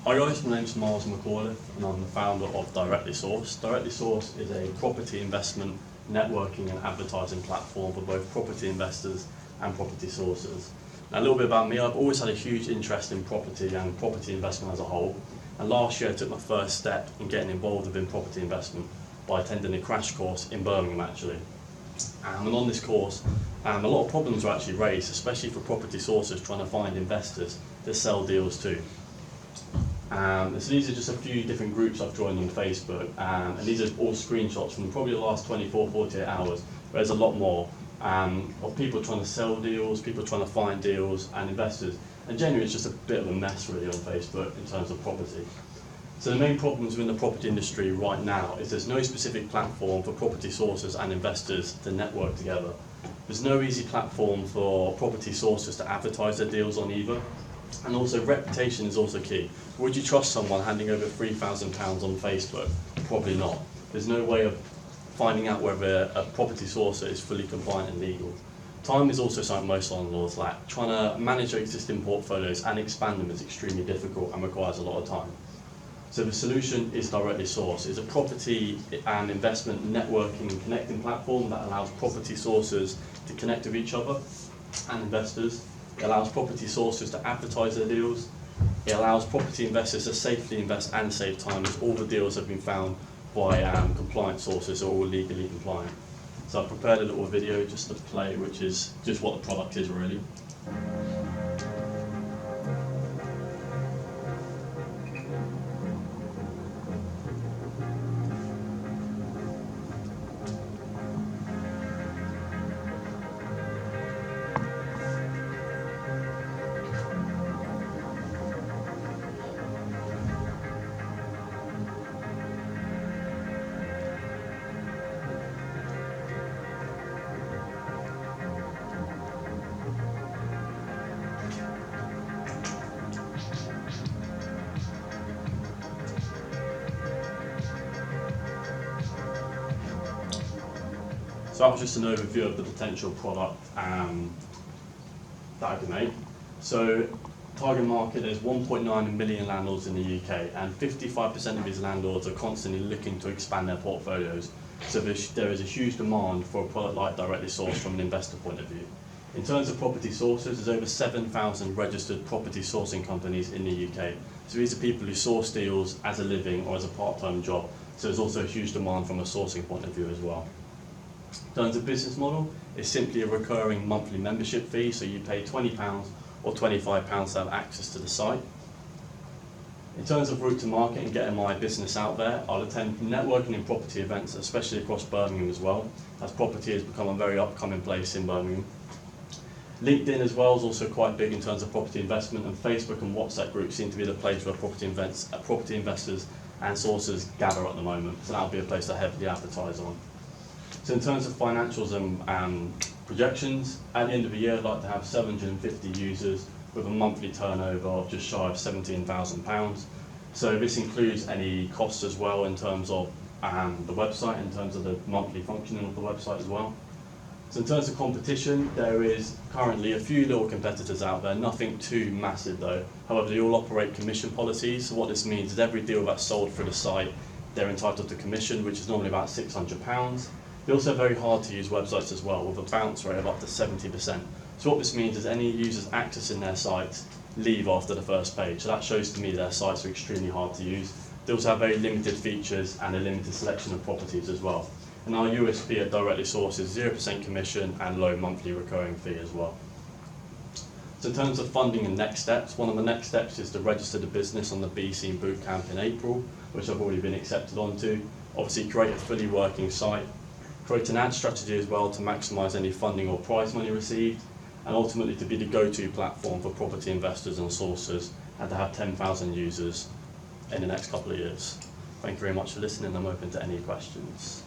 Hi guys, my name is Miles McAuliffe and I'm the founder of Directly Sourced. Directly Sourced is a property investment, networking and advertising platform for both property investors and property sources. Now, a little bit about me, I've always had a huge interest in property and property investment as a whole. And last year I took my first step in getting involved within property investment by attending a crash course in Birmingham actually. And on this course, a lot of problems were actually raised, especially for property sources trying to find investors to sell deals to. So these are just a few different groups I've joined on Facebook, and these are all screenshots from probably the last 24, 48 hours, where there's a lot more of people trying to sell deals, people trying to find deals, and investors. And generally it's just a bit of a mess really on Facebook in terms of property. So the main problems within the property industry right now is there's no specific platform for property sources and investors to network together. There's no easy platform for property sources to advertise their deals on either. And also reputation is also key. Would you trust someone handing over £3,000 on Facebook? Probably not. There's no way of finding out whether a property sourcer is fully compliant and legal. Time is also something most landlords lack. Trying to manage their existing portfolios and expand them is extremely difficult and requires a lot of time. So the solution is Directly Sourced. It's a property and investment networking and connecting platform that allows property sources to connect with each other and investors. It allows property sources to advertise their deals. It allows property investors to safely invest and save time, as all the deals have been found by compliant sources are all legally compliant. So I've prepared a little video just to play, which is just what the product is really. So that was just an overview of the potential product that I can make. So target market is 1.9 million landlords in the UK, and 55% of these landlords are constantly looking to expand their portfolios. So there is a huge demand for a product like Directly Sourced from an investor point of view. In terms of property sources, there's over 7,000 registered property sourcing companies in the UK. So these are people who source deals as a living or as a part-time job. So there's also a huge demand from a sourcing point of view as well. In terms of business model, it's simply a recurring monthly membership fee, so you pay £20 or £25 to have access to the site. In terms of route to market and getting my business out there, I'll attend networking and property events, especially across Birmingham as well, as property has become a very upcoming place in Birmingham. LinkedIn as well is also quite big in terms of property investment, and Facebook and WhatsApp groups seem to be the place where property investors and sources gather at the moment, so that'll be a place to heavily advertise on. So in terms of financials and projections, at the end of the year I'd like to have 750 users with a monthly turnover of just shy of £17,000. So this includes any costs as well in terms of the website, in terms of the monthly functioning of the website as well. So in terms of competition, there is currently a few little competitors out there, nothing too massive though. However, they all operate commission policies, so what this means is every deal that's sold through the site, they're entitled to commission, which is normally about £600. They also have very hard to use websites as well, with a bounce rate of up to 70%. So what this means is any users accessing their sites leave after the first page. So that shows to me their sites are extremely hard to use. They also have very limited features and a limited selection of properties as well. And our USP at Directly Sourced is 0% commission and low monthly recurring fee as well. So in terms of funding and next steps, one of the next steps is to register the business on the BC Bootcamp in April, which I've already been accepted onto. Obviously create a fully working site, create an ad strategy as well to maximise any funding or prize money received, and ultimately to be the go-to platform for property investors and sources, and to have 10,000 users in the next couple of years. Thank you very much for listening. I'm open to any questions.